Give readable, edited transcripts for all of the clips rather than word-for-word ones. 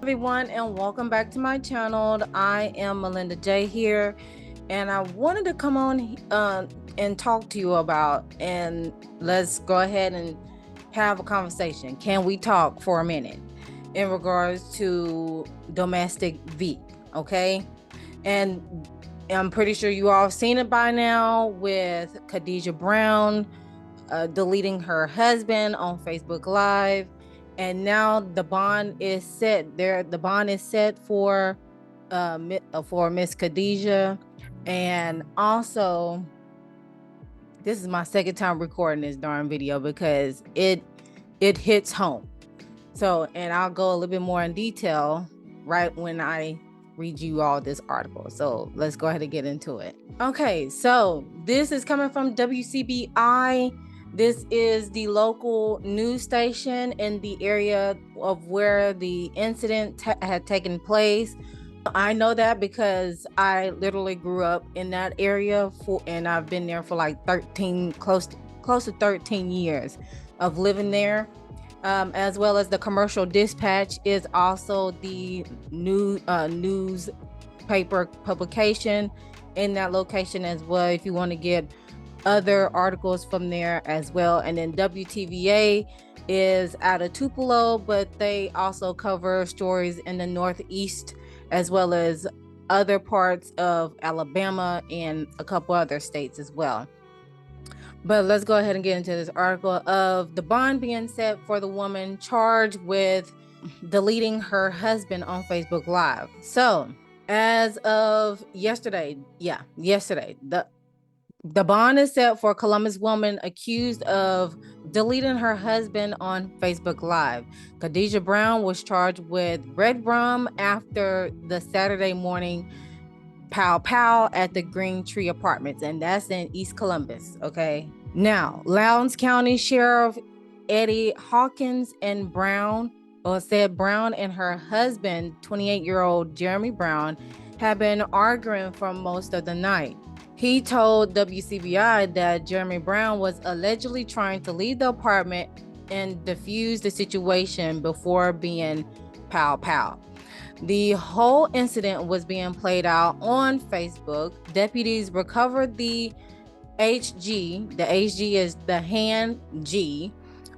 everyone, and welcome back to my channel. I am Molinda Jae here, and I wanted to come on and talk to you about, and let's go ahead and have a conversation. Can we talk for a minute in regards to domestic V? Okay, and I'm pretty sure you all have seen it by now with Kadejah Brown deleting her husband on Facebook Live, and now the bond is set. The bond is set for Miss Kadejah, and also this is my second time recording this darn video because it hits home. So, and I'll go a little bit more in detail right when I read you all this article. So let's go ahead and get into it. Okay, so this is coming from WCBI. This is the local news station in the area of where the incident had taken place. I know that because I literally grew up in that area and I've been there for like 13, close to 13 years of living there. As well as the Commercial Dispatch is also the newspaper publication in that location as well, if you want to get other articles from there as well. And then WTVA is out of Tupelo, but they also cover stories in the Northeast as well as other parts of Alabama and a couple other states as well. But let's go ahead and get into this article of the bond being set for the woman charged with deleting her husband on Facebook Live. So as of yesterday, the bond is set for Columbus woman accused of deleting her husband on Facebook Live. Kadejah Brown was charged with red rum after the Saturday morning pow at the Green Tree Apartments, and that's in East Columbus. Okay, now Lowndes County Sheriff Eddie Hawkins and said Brown and her husband, 28-year-old Jeremy Brown, have been arguing for most of the night. He told WCBI that Jeremy Brown was allegedly trying to leave the apartment and defuse the situation before being pow. The whole incident was being played out on Facebook. Deputies recovered the HG. The HG is the hand G,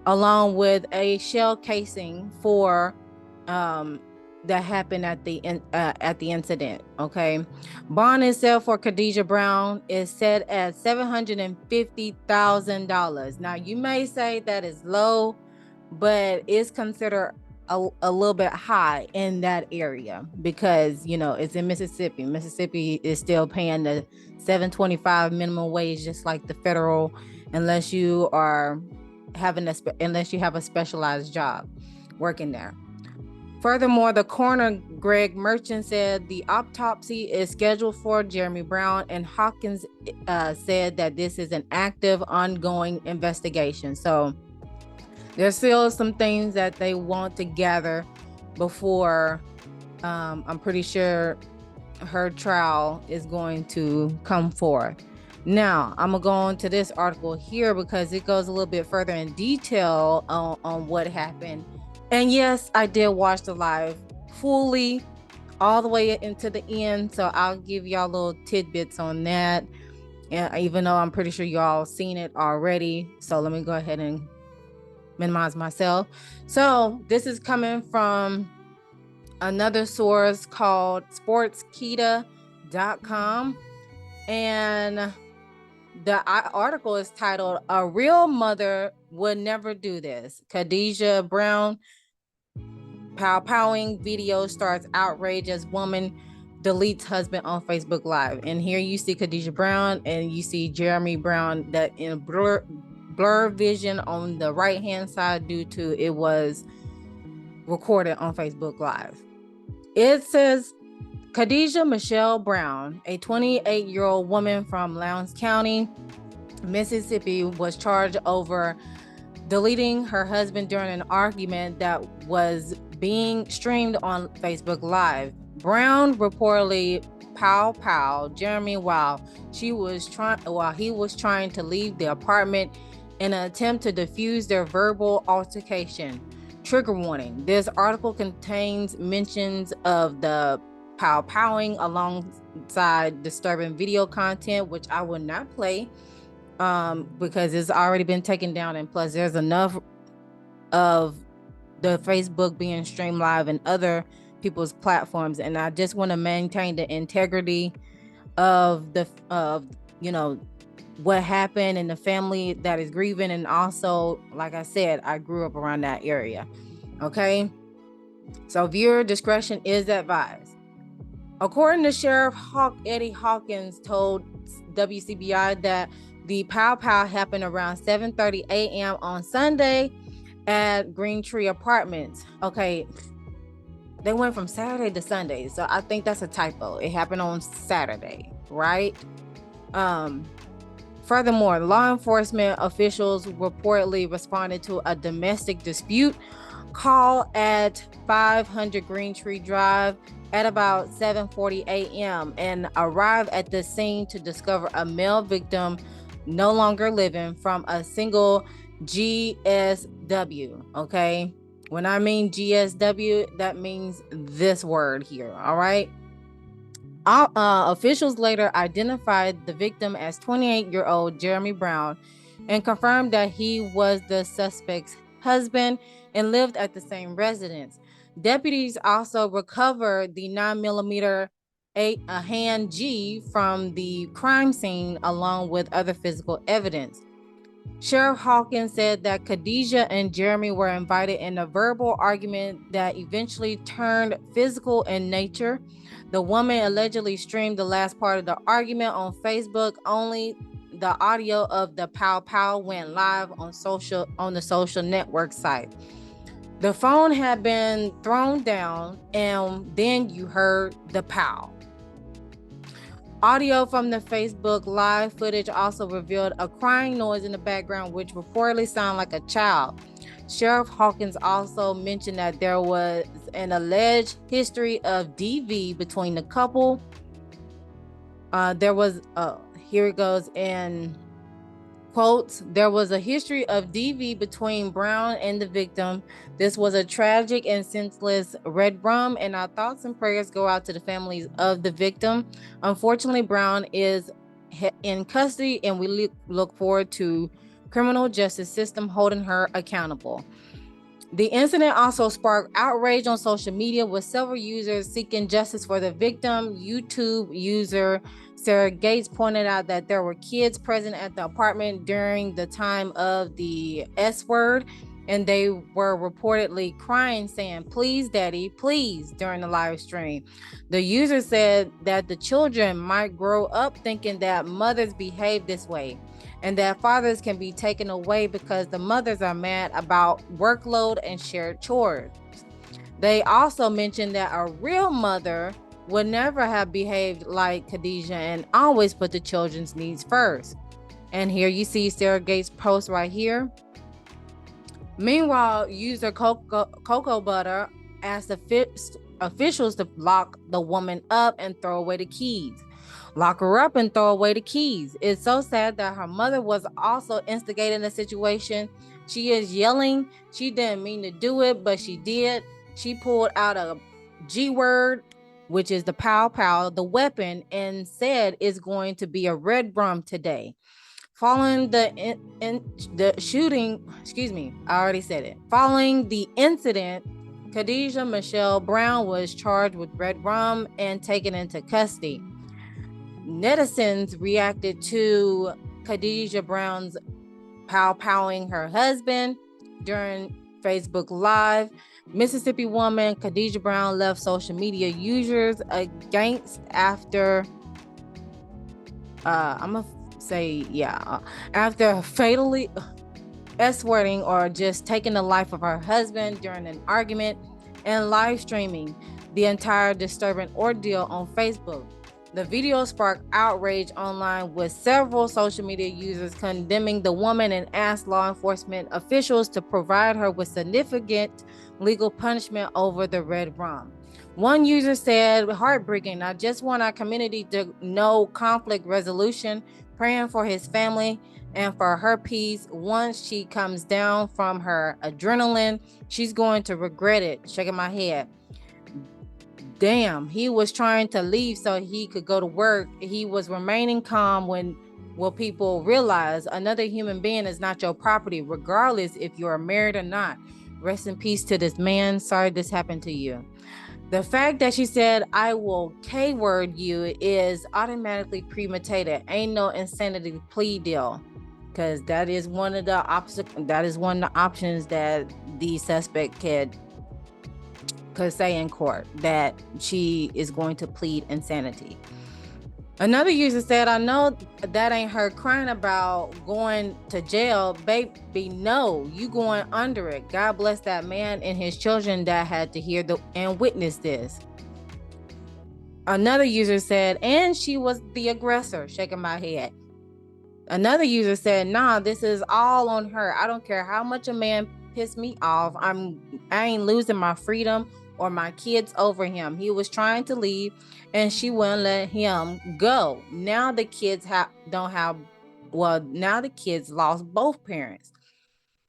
along with a shell casing for that happened at the incident. Okay, bond itself for Kadejah Brown is set at $750,000. Now you may say that is low, but it's considered a little bit high in that area because it's in Mississippi. Mississippi is still paying the $7.25 minimum wage, just like the federal, unless you have a specialized job working there. Furthermore, the coroner, Greg Merchant, said the autopsy is scheduled for Jeremy Brown, and Hawkins said that this is an active, ongoing investigation. So there's still some things that they want to gather before I'm pretty sure her trial is going to come forth. Now, I'm going to go on to this article here because it goes a little bit further in detail on what happened. And yes, I did watch the live fully all the way into the end. So I'll give y'all little tidbits on that. And even though I'm pretty sure y'all seen it already. So let me go ahead and minimize myself. So this is coming from another source called sportskita.com. And the article is titled, "A Real Mother Would Never Do This. Kadejah Brown powing video starts outrage as woman deletes husband on Facebook Live." And here you see Kadejah Brown and you see Jeremy Brown that in blur vision on the right hand side due to it was recorded on Facebook Live. It says Kadejah Michelle Brown, a 28-year-old woman from Lowndes County, Mississippi, was charged over deleting her husband during an argument that was being streamed on Facebook Live. Brown reportedly pow Jeremy while he was trying to leave the apartment in an attempt to defuse their verbal altercation. trigger warning. This article contains mentions of the powing alongside disturbing video content, which I will not play because it's already been taken down, and plus there's enough of the Facebook being streamed live and other people's platforms, and I just want to maintain the integrity of the what happened and the family that is grieving. And also, like I said, I grew up around that area. Okay, so viewer discretion is advised. According to Sheriff Eddie Hawkins told WCBI that the pow happened around 7:30 a.m. on Sunday at Green Tree Apartments. Okay, they went from Saturday to Sunday, so I think that's a typo. It happened on Saturday, right? Furthermore, law enforcement officials reportedly responded to a domestic dispute call at 500 Green Tree Drive at about 7:40 a.m. and arrived at the scene to discover a male victim no longer living from a single GSW. Okay, when I mean GSW, that means this word here. All right. Officials later identified the victim as 28-year-old Jeremy Brown and confirmed that he was the suspect's husband and lived at the same residence. Deputies also recovered the 9mm hand G from the crime scene along with other physical evidence. Sheriff Hawkins said that Kadejah and Jeremy were invited in a verbal argument that eventually turned physical in nature. The woman allegedly streamed the last part of the argument on Facebook. Only the audio of the pow went live on the social network site. The phone had been thrown down, and then you heard the pow. Audio from the Facebook live footage also revealed a crying noise in the background, which reportedly sounded like a child. Sheriff Hawkins also mentioned that there was an alleged history of DV between the couple. Here it goes in quotes, there was a history of DV between Brown and the victim. This was a tragic and senseless red rum, and our thoughts and prayers go out to the families of the victim. Unfortunately, Brown is in custody, and we look forward to criminal justice system holding her accountable. The incident also sparked outrage on social media, with several users seeking justice for the victim. YouTube user Sarah Gates pointed out that there were kids present at the apartment during the time of the S word, and they were reportedly crying, saying, "Please, Daddy, please," during the live stream. The user said that the children might grow up thinking that mothers behave this way, and that fathers can be taken away because the mothers are mad about workload and shared chores. They also mentioned that a real mother would never have behaved like Kadejah and always put the children's needs first. And here you see Sarah Gates' post right here. Meanwhile, user Cocoa Butter asked officials to lock the woman up and throw away the keys. Lock her up and throw away the keys. It's so sad that her mother was also instigating the situation. She is yelling. She didn't mean to do it, but she did. She pulled out a G word, which is the pow, the weapon, and said it's going to be a red rum today. Following the shooting, Following the incident, Kadejah Michelle Brown was charged with red rum and taken into custody. Netizens reacted to Kadejah Brown's powing her husband during Facebook Live. Mississippi woman Kadejah Brown left social media users against after fatally escorting or just taking the life of her husband during an argument and live streaming the entire disturbing ordeal on Facebook. The video sparked outrage online, with several social media users condemning the woman and asked law enforcement officials to provide her with significant legal punishment over the red rum. One user said, "Heartbreaking. I just want our community to know conflict resolution. praying for his family and for her peace. Once she comes down from her adrenaline, she's going to regret it. Shaking my head. Damn, he was trying to leave so he could go to work. He was remaining calm when people realize another human being is not your property, regardless if you're married or not. Rest in peace to this man. Sorry this happened to you. The fact that she said, I will K-word you, is automatically premeditated. Ain't no insanity plea deal. Because that is one of the options that the suspect could say in court, that she is going to plead insanity. Another user said, I know that ain't her crying about going to jail. Baby, no, you going under it. God bless that man and his children that had to hear and witness this. Another user said, and she was the aggressor. Shaking my head. Another user said, nah, this is all on her. I don't care how much a man pissed me off. I ain't losing my freedom or my kids over him. He was trying to leave and she wouldn't let him go. Now the kids now the kids lost both parents.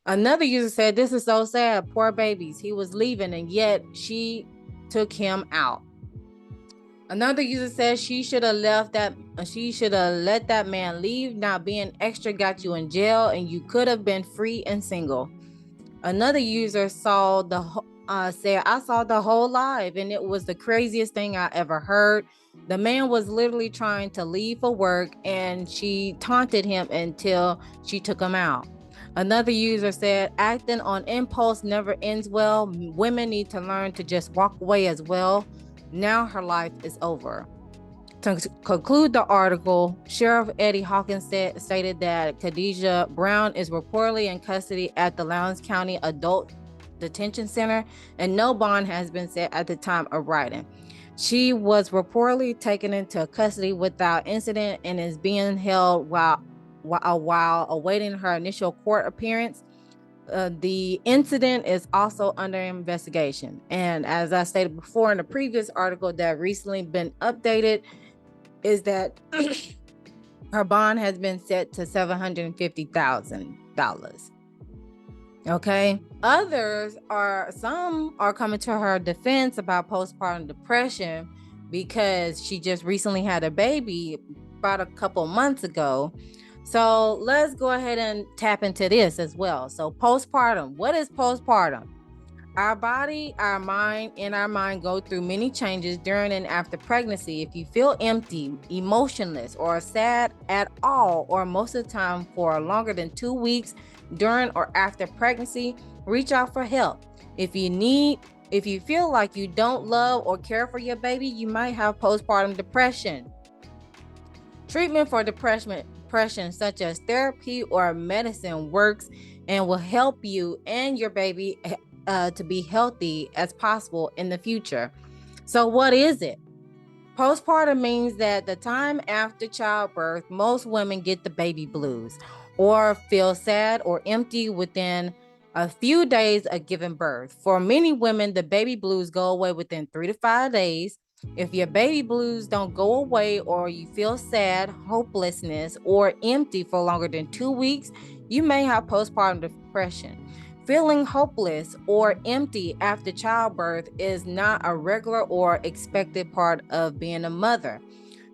Another user said, this is so sad. Poor babies. He was leaving and yet she took him out. Another user says she should have let that man leave. Not being extra got you in jail and you could have been free and single. Another user said, I saw the whole live and it was the craziest thing I ever heard. The man was literally trying to leave for work and she taunted him until she took him out. Another user said, acting on impulse never ends well. Women need to learn to just walk away as well. Now her life is over. To conclude the article, Sheriff Eddie Hawkins stated that Kadejah Brown is reportedly in custody at the Lowndes County Adult Detention Center, and no bond has been set at the time of writing. She was reportedly taken into custody without incident and is being held while awaiting her initial court appearance. The incident is also under investigation. And as I stated before in the previous article that recently been updated, is that her bond has been set to $750,000. Okay. Some are coming to her defense about postpartum depression because she just recently had a baby about a couple months ago. So let's go ahead and tap into this as well. So postpartum, what is postpartum? Our body, our mind, and our mind go through many changes during and after pregnancy. If you feel empty, emotionless, or sad at all, or most of the time for longer than 2 weeks during or after pregnancy, reach out for help. If you feel like you don't love or care for your baby, you might have postpartum depression. Treatment for depression such as therapy or medicine works and will help you and your baby to be healthy as possible in the future. So what is it? Postpartum means that the time after childbirth, most women get the baby blues or feel sad or empty within a few days of giving birth. For many women, the baby blues go away within 3 to 5 days. If your baby blues don't go away or you feel sad, hopelessness, or empty for longer than 2 weeks, you may have postpartum depression. Feeling hopeless or empty after childbirth is not a regular or expected part of being a mother.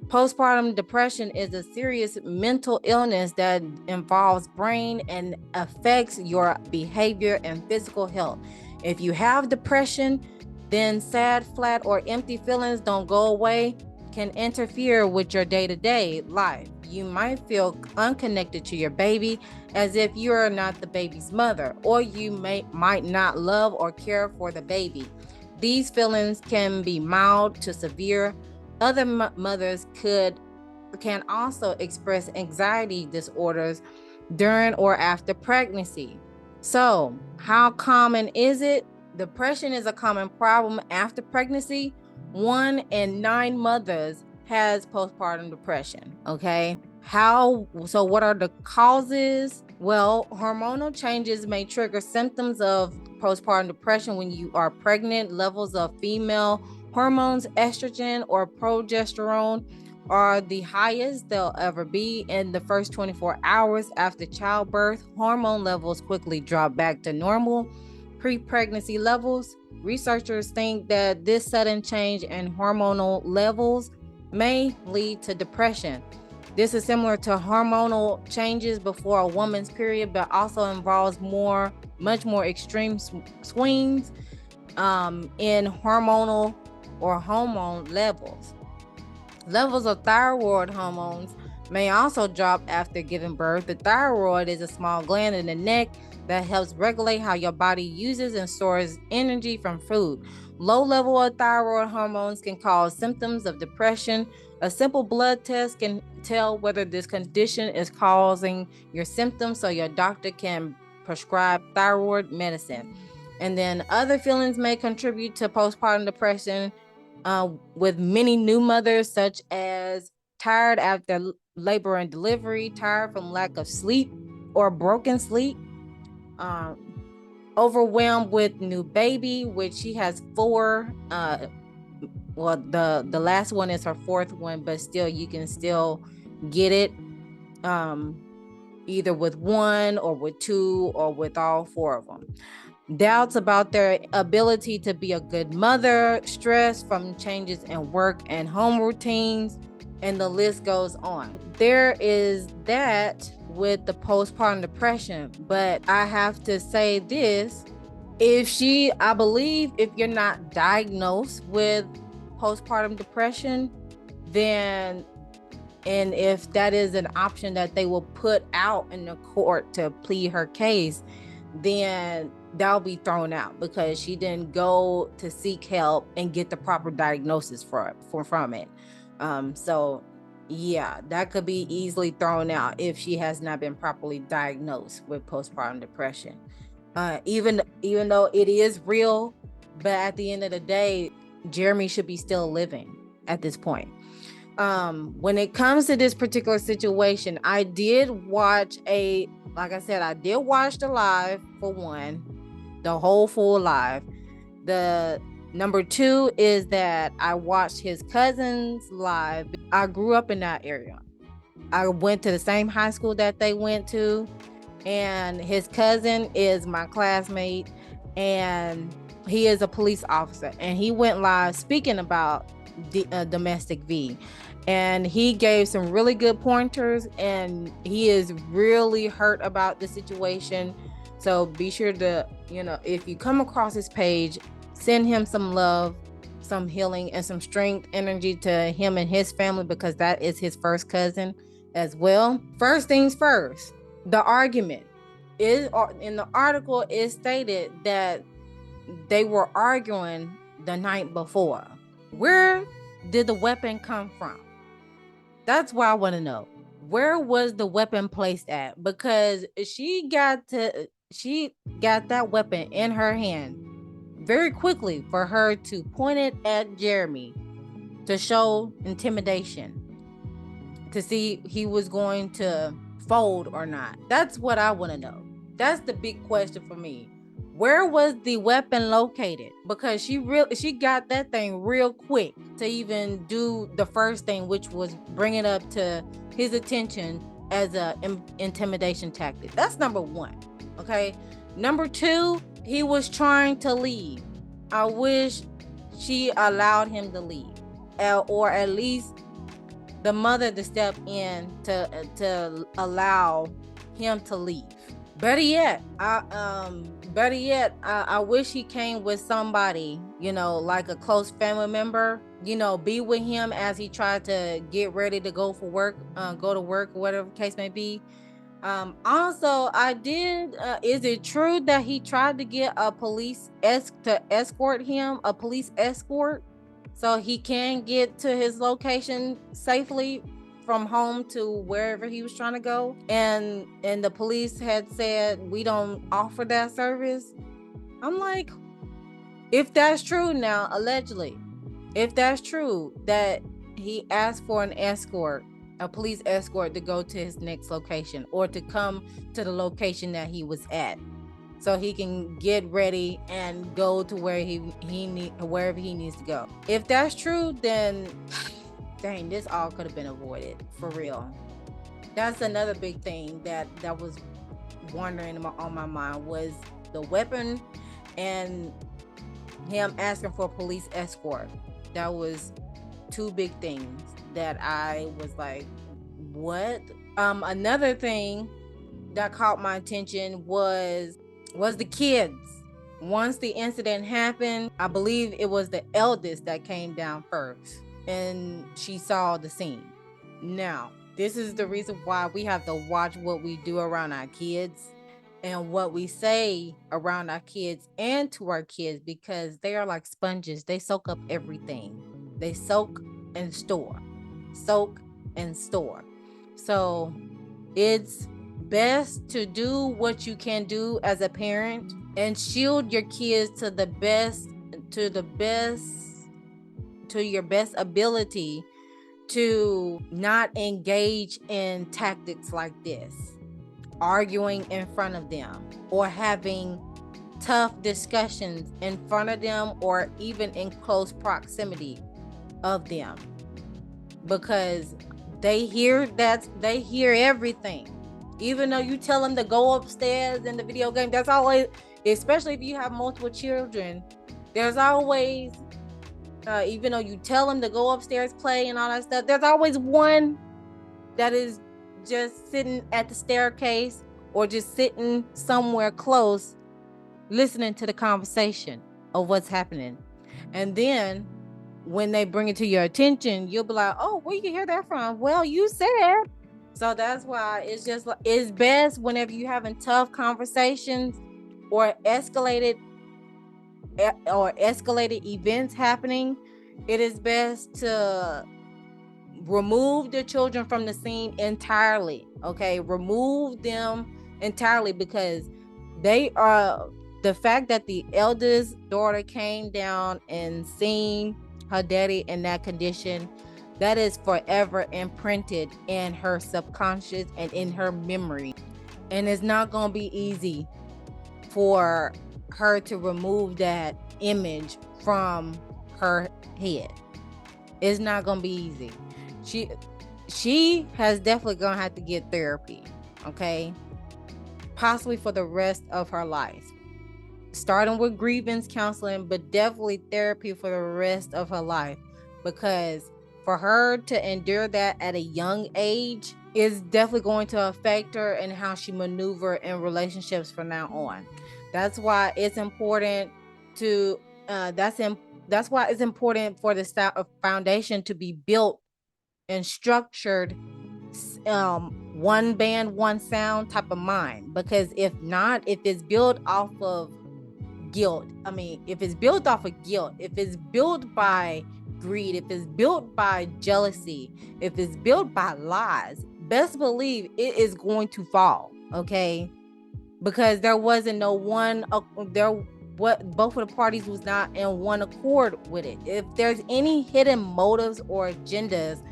Postpartum depression is a serious mental illness that involves brain and affects your behavior and physical health. If you have depression, then sad, flat, or empty feelings don't go away, can interfere with your day-to-day life. You might feel unconnected to your baby, as if you're not the baby's mother, or you might not love or care for the baby. These feelings can be mild to severe. Other mothers can also express anxiety disorders during or after pregnancy. So, how common is it? Depression is a common problem after pregnancy. 1 in 9 mothers has postpartum depression. Okay. So what are the causes? Well, hormonal changes may trigger symptoms of postpartum depression when you are pregnant. Levels of female hormones, estrogen or progesterone, are the highest they'll ever be. In the first 24 hours after childbirth, hormone levels quickly drop back to normal pre-pregnancy levels. Researchers think that this sudden change in hormonal levels may lead to depression. This is similar to hormonal changes before a woman's period, but also involves much more extreme swings in hormonal or hormone levels. Levels of thyroid hormones may also drop after giving birth. The thyroid is a small gland in the neck that helps regulate how your body uses and stores energy from food. Low level of thyroid hormones can cause symptoms of depression. A simple blood test can tell whether this condition is causing your symptoms, so your doctor can prescribe thyroid medicine. And then other feelings may contribute to postpartum depression, with many new mothers, such as tired after labor and delivery, tired from lack of sleep or broken sleep, overwhelmed with new baby, which she has 4. Well, the last one is her 4th one, but still you can still get it either with 1 or with 2 or with all 4 of them. Doubts about their ability to be a good mother, stress from changes in work and home routines, and the list goes on. There is that with the postpartum depression, but I have to say this. I believe if you're not diagnosed with postpartum depression, then, and if that is an option that they will put out in the court to plead her case, then that'll be thrown out because she didn't go to seek help and get the proper diagnosis from it. So yeah, that could be easily thrown out if she has not been properly diagnosed with postpartum depression. Even though it is real, but at the end of the day, Jeremy should be still living at this point. When it comes to this particular situation, I did watch the live for one, the whole full live. The number 2 is that I watched his cousin's live. I grew up in that area. I went to the same high school that they went to, and his cousin is my classmate, and he is a police officer, and he went live speaking about domestic V, and he gave some really good pointers, and he is really hurt about the situation. So be sure to, if you come across his page, send him some love, some healing, and some strength energy to him and his family, because that is his first cousin as well. First things first, the argument is in the article. It stated that they were arguing the night before. Where did the weapon come from? That's what I want to know. Where was the weapon placed at? Because she got that weapon in her hand very quickly for her to point it at Jeremy to show intimidation, to see he was going to fold or not. That's what I want to know. That's the big question for me. Where was the weapon located? Because she got that thing real quick to even do the first thing, which was bring it up to his attention as a intimidation tactic. That's number 1. Okay. Number 2, he was trying to leave. I wish she allowed him to leave, or at least the mother to step in to allow him to leave. Better yet, I wish he came with somebody, like a close family member, be with him as he tried to get ready to go to work, whatever the case may be. Also, is it true that he tried to get a police escort him, a police escort, so he can get to his location safely from home to wherever he was trying to go? And the police had said, we don't offer that service. I'm like, if that's true now, allegedly, if that's true that he asked for an escort, a police escort, to go to his next location or to come to the location that he was at, so he can get ready and go to where wherever he needs to go. If that's true, then dang, this all could have been avoided, for real. That's another big thing that was wondering on my mind, was the weapon and him asking for a police escort. That was two big things that I was like, what? Another thing that caught my attention was the kids. Once the incident happened, I believe it was the eldest that came down first, and she saw the scene. Now, this is the reason why we have to watch what we do around our kids and what we say around our kids and to our kids, because they are like sponges. They soak up everything. They soak and store. Soak and store. So it's best to do what you can do as a parent and shield your kids to your best ability, to not engage in tactics like this, arguing in front of them or having tough discussions in front of them or even in close proximity of them, because they hear everything. Even though you tell them to go upstairs in the video game, there's always, especially if you have multiple children, there's always, even though you tell them to go upstairs, play and all that stuff, there's always one that is just sitting at the staircase or just sitting somewhere close, listening to the conversation of what's happening. And then when they bring it to your attention, you'll be like, oh, where you hear that from? Well, you said. So that's why it's best whenever you're having tough conversations or escalated events happening, it is best to remove the children from the scene entirely. Okay, remove them entirely, because they are, the fact that the eldest daughter came down and seen her daddy in that condition, that is forever imprinted in her subconscious and in her memory. And it's not going to be easy for her to remove that image from her head. It's not going to be easy. She has definitely going to have to get therapy, okay? Possibly for the rest of her life. Starting with grievance counseling, but definitely therapy for the rest of her life, because for her to endure that at a young age is definitely going to affect her and how she maneuver in relationships from now on. That's why it's important to that's why it's important for the foundation to be built and structured, one band, one sound type of mind. Because if not, if it's built off of guilt, if it's built off of guilt, if it's built by greed, if it's built by jealousy, if it's built by lies, best believe it is going to fall, okay? Because there wasn't no one, both of the parties was not in one accord with it. If there's any hidden motives or agendas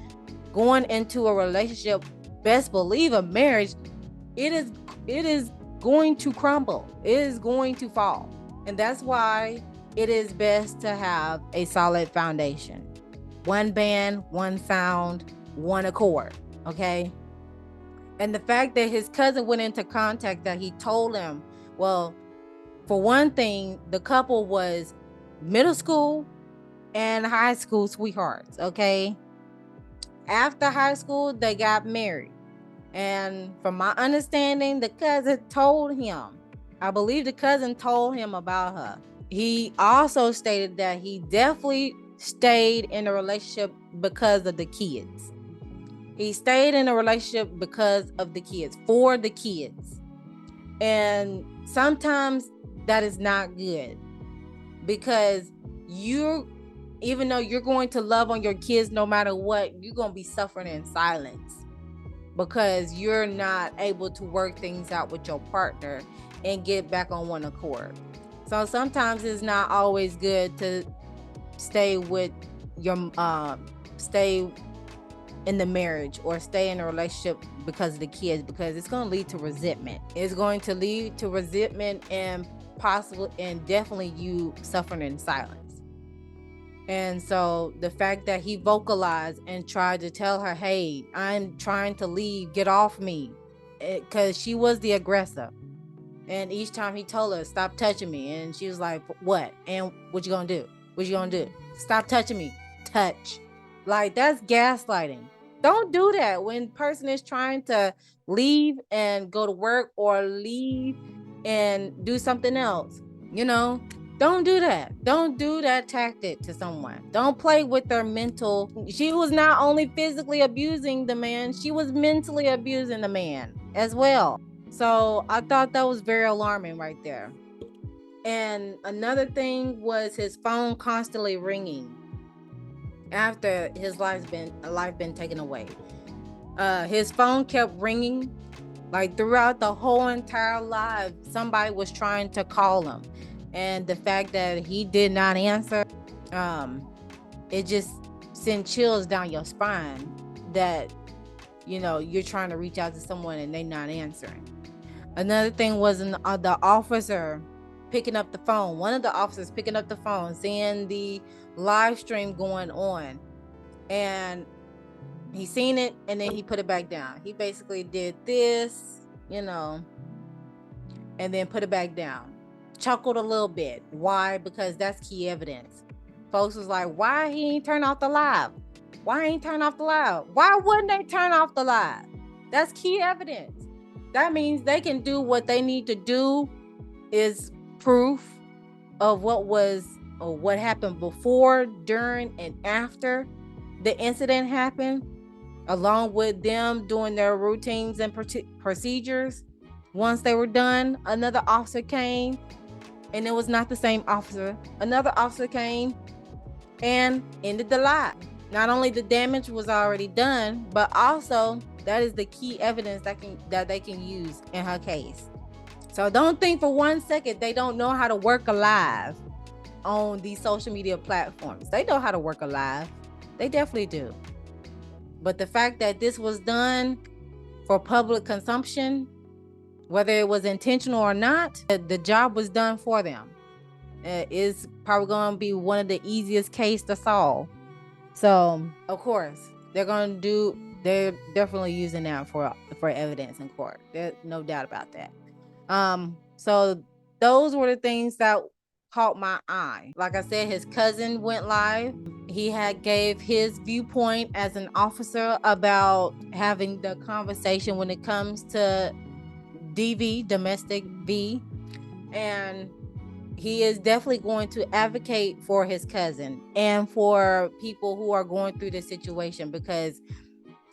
going into a relationship, best believe a marriage, it is going to crumble. It is going to fall. And that's why it is best to have a solid foundation. One band, one sound, one accord, okay? And the fact that his cousin went into contact, that he told him, well, for one thing, the couple was middle school and high school sweethearts, okay? After high school, they got married. And from my understanding, the cousin told him, I believe the cousin told him about her. He also stated that he definitely stayed in a relationship because of the kids. He stayed in a relationship because of the kids, for the kids. And sometimes that is not good, because even though you're going to love on your kids no matter what, you're going to be suffering in silence because you're not able to work things out with your partner and get back on one accord. So sometimes it's not always good to stay with your stay in the marriage or stay in a relationship because of the kids, because it's going to lead to resentment. It's going to lead to resentment and definitely you suffering in silence. And so the fact that he vocalized and tried to tell her, hey, I'm trying to leave, get off me, because she was the aggressor. And each time he told her, stop touching me. And she was like, what? And what you gonna do? What you gonna do? Stop touching me. Touch. Like, that's gaslighting. Don't do that when person is trying to leave and go to work or leave and do something else. You know, don't do that. Don't do that tactic to someone. Don't play with their mental. She was not only physically abusing the man, she was mentally abusing the man as well. So I thought that was very alarming right there. And another thing was his phone constantly ringing after his life been taken away. His phone kept ringing, like throughout the whole entire life. Somebody was trying to call him, and the fact that he did not answer, it just sent chills down your spine. That you're trying to reach out to someone and they not answering. Another thing was the officer picking up the phone. One of the officers picking up the phone, seeing the live stream going on, and he seen it and then he put it back down. He basically did this, and then put it back down. Chuckled a little bit. Why? Because that's key evidence. Folks was like, why he ain't turn off the live? Why ain't turn off the live? Why wouldn't they turn off the live? That's key evidence. That means they can do what they need to do, is proof of what happened before, during, and after the incident happened, along with them doing their routines and procedures. Once they were done, another officer came, and it was not the same officer. Another officer came and ended the live. Not only the damage was already done, but also that is the key evidence that they can use in her case. So don't think for 1 second they don't know how to work a live on these social media platforms. They know how to work a live. They definitely do. But the fact that this was done for public consumption, whether it was intentional or not, the job was done for them. Is probably going to be one of the easiest cases to solve. So, of course, they're definitely using that for evidence in court. There's no doubt about that. So those were the things that caught my eye. Like I said, his cousin went live. He gave his viewpoint as an officer about having the conversation when it comes to DV, domestic V, and he is definitely going to advocate for his cousin and for people who are going through this situation, because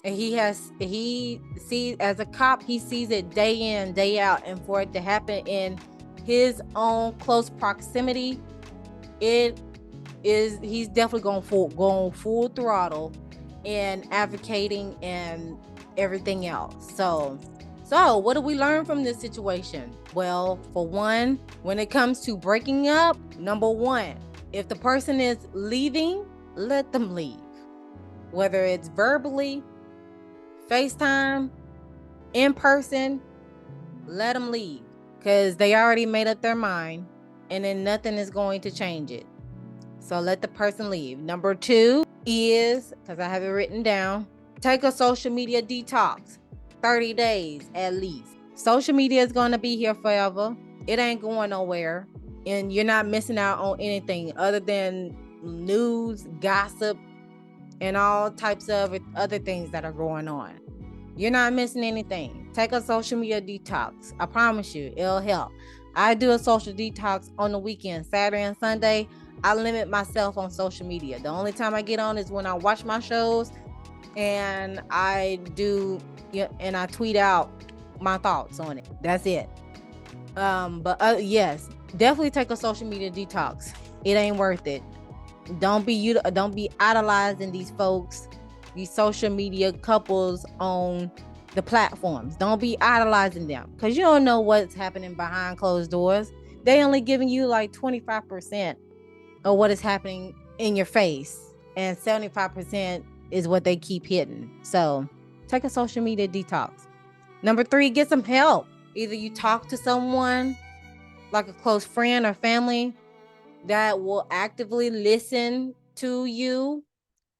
he sees, as a cop, he sees it day in, day out, and for it to happen in his own close proximity, he's definitely going full throttle in advocating and everything else. So what do we learn from this situation? Well, for one, when it comes to breaking up, number one, if the person is leaving, let them leave. Whether it's verbally, FaceTime, in person, let them leave, because they already made up their mind, and then nothing is going to change it. So let the person leave. Number two is, because I have it written down, take a social media detox. 30 days at least. Social media is going to be here forever. It ain't going nowhere. And you're not missing out on anything other than news, gossip, and all types of other things that are going on. You're not missing anything. Take a social media detox. I promise you, it'll help. I do a social detox on the weekend, Saturday and Sunday. I limit myself on social media. The only time I get on is when I watch my shows, and I tweet out my thoughts on it. That's it. But yes, definitely take a social media detox. It ain't worth it. Don't be idolizing these folks, these social media couples on the platforms. Don't be idolizing them, because you don't know what's happening behind closed doors. They only giving you like 25% of what is happening in your face, and 75% is what they keep hidden. So take a social media detox. Number three, get some help. Either you talk to someone like a close friend or family that will actively listen to you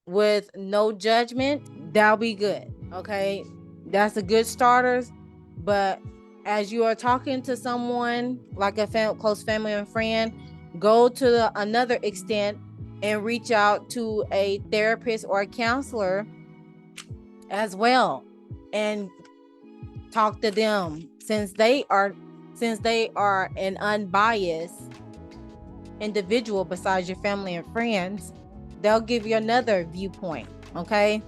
with no judgment, that'll be good. Okay, that's a good starters. But as you are talking to someone like a close family and friend, go to another extent and reach out to a therapist or a counselor as well, and talk to them, since they are an unbiased individual besides your family and friends. They'll give you another viewpoint. Okay,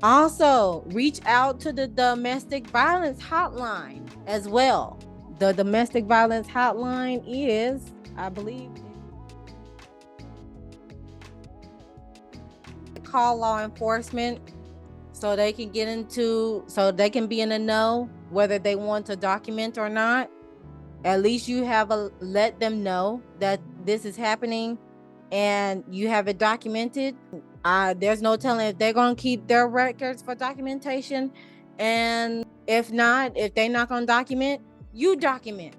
also reach out to the domestic violence hotline as well. The domestic violence hotline is, I believe, call law enforcement so they can be in the know whether they want to document or not. At least you have let them know that this is happening and you have it documented. There's no telling if they're going to keep their records for documentation. And if they're not going to document, you document.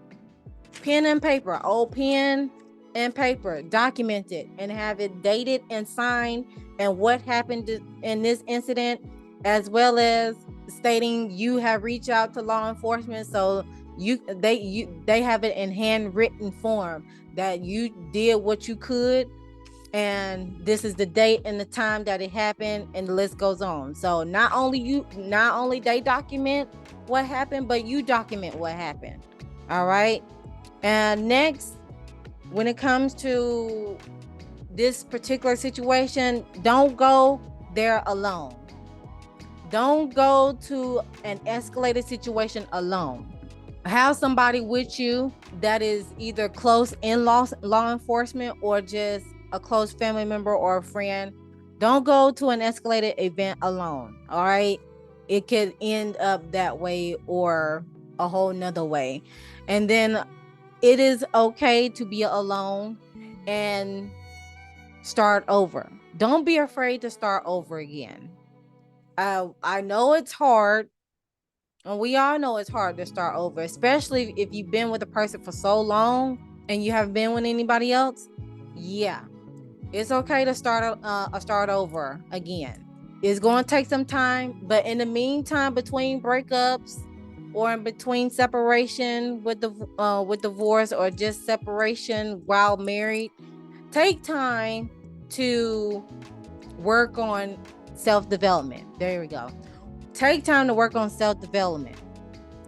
Pen and paper, old pen and paper, document it and have it dated and signed, and what happened in this incident, as well as stating you have reached out to law enforcement, so they have it in handwritten form that you did what you could, and this is the date and the time that it happened, and the list goes on. So not only they document what happened, but you document what happened. All right. And next, when it comes to this particular situation, don't go there alone. Don't go to an escalated situation alone. Have somebody with you that is either close in law enforcement or just a close family member or a friend. Don't go to an escalated event alone. All right. It could end up that way or a whole nother way. And then it is okay to be alone and start over. Don't be afraid to start over again. I know it's hard, and we all know it's hard to start over, especially if you've been with a person for so long and you haven't been with anybody else. Yeah, it's okay to start over again. It's going to take some time, but in the meantime, between breakups or in between separation with divorce, or just separation while married, take time to work on self-development. There we go. Take time to work on self-development,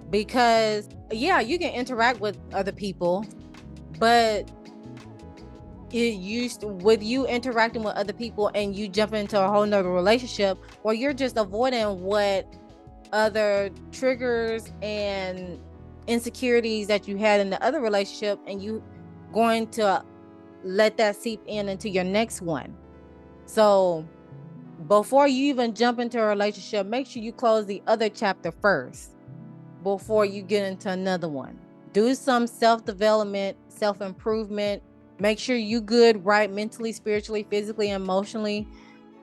because yeah, you can interact with other people, but with you interacting with other people and you jump into a whole nother relationship, or you're just avoiding what other triggers and insecurities that you had in the other relationship, and you going to let that seep into your next one. So before you even jump into a relationship, make sure you close the other chapter first before you get into another one. Do some self-development, self-improvement. Make sure you good, right, mentally, spiritually, physically, emotionally,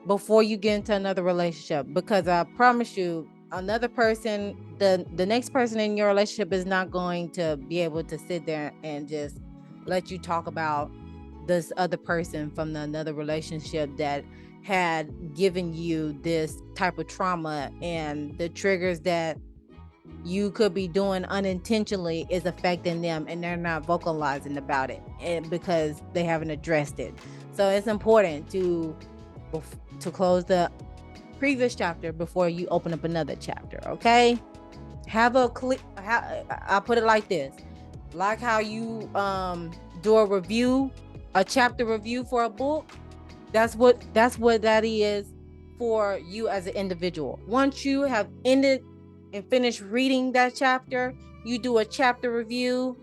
before you get into another relationship. Because I promise you, another person, the next person in your relationship is not going to be able to sit there and just let you talk about this other person from another relationship that had given you this type of trauma, and the triggers that you could be doing unintentionally is affecting them, and they're not vocalizing about it, and because they haven't addressed it. So it's important to close the previous chapter before you open up another chapter. Okay, I'll put it like this: like how you do a chapter review for a book. That's what that is for you as an individual. Once you have ended and finished reading that chapter, you do a chapter review,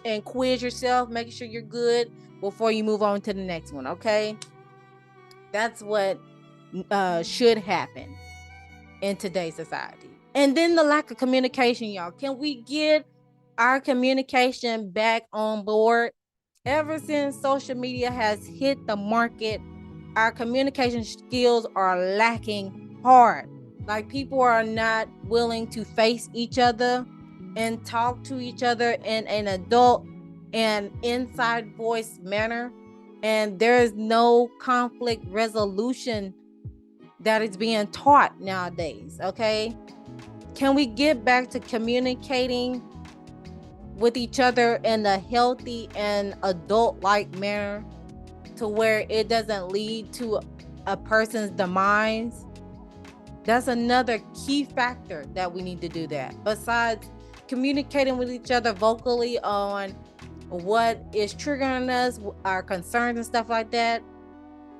and quiz yourself, making sure you're good before you move on to the next one. Okay, that's what should happen in today's society. And then the lack of communication, y'all. Can we get our communication back on board? Ever since social media has hit the market, our communication skills are lacking hard. Like, people are not willing to face each other and talk to each other in an adult and inside voice manner. And there is no conflict resolution that is being taught nowadays. Okay, can we get back to communicating with each other in a healthy and adult-like manner, to where it doesn't lead to a person's demise? That's another key factor that we need to do that. Besides communicating with each other vocally on what is triggering us, our concerns and stuff like that,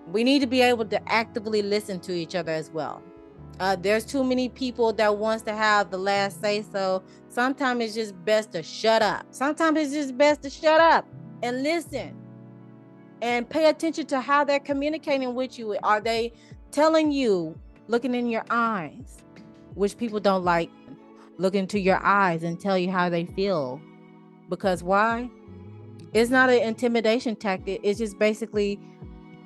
we need to be able to actively listen to each other as well. There's too many people that wants to have the last say, so sometimes it's just best to shut up. Sometimes it's just best to shut up and listen and pay attention to how they're communicating with you. Are they telling you, looking in your eyes, which people don't like, look into your eyes and tell you how they feel? Because why? It's not an intimidation tactic. It's just basically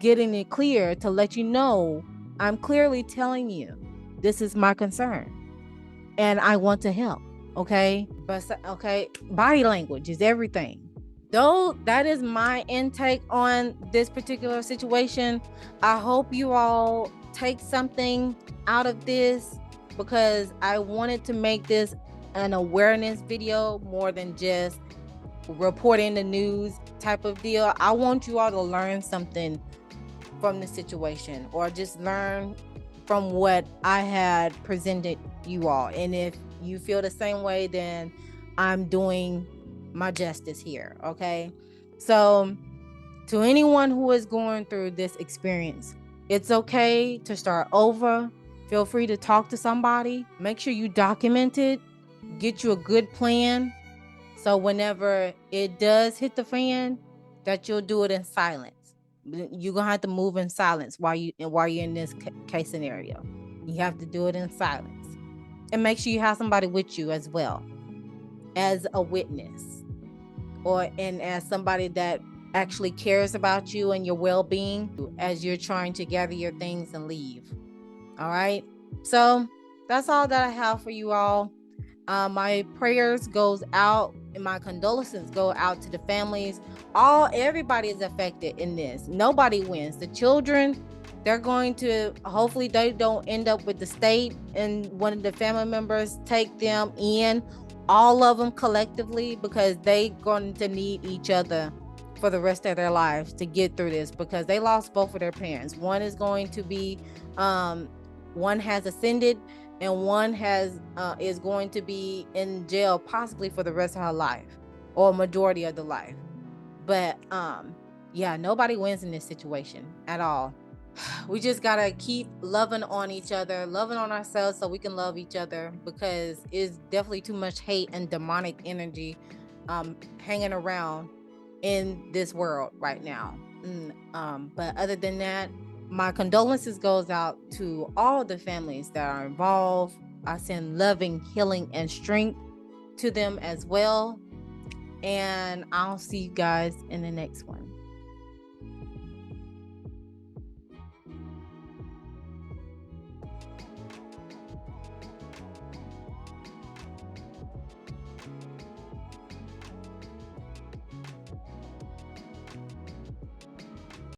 getting it clear to let you know, I'm clearly telling you, this is my concern and I want to help. Okay. But okay, body language is everything. Though that is my intake on this particular situation, I hope you all take something out of this, because I wanted to make this an awareness video more than just reporting the news type of deal. I want you all to learn something from the situation, or just learn from what I had presented you all. And if you feel the same way, then I'm doing my justice here. Okay. So to anyone who is going through this experience, it's okay to start over. Feel free to talk to somebody. Make sure you document it. Get you a good plan, so whenever it does hit the fan, that you'll do it in silence. You're gonna have to move in silence while you're in this case scenario. You have to do it in silence, and make sure you have somebody with you as well, as a witness, and as somebody that actually cares about you and your well-being as you're trying to gather your things and leave. All right. So that's all that I have for you all. My prayers goes out and my condolences go out to the families. Everybody is affected in this. Nobody wins. The children, they're going to, hopefully they don't end up with the state and one of the family members take them in, all of them collectively, because they going to need each other for the rest of their lives to get through this, because they lost both of their parents. One is going to be one has ascended, and one is going to be in jail possibly for the rest of her life, or majority of the life. But yeah, nobody wins in this situation at all. We just gotta keep loving on each other, loving on ourselves, so we can love each other, because it's definitely too much hate and demonic energy hanging around in this world right now. But other than that, my condolences goes out to all the families that are involved. I send loving, healing, and strength to them as well. And I'll see you guys in the next one.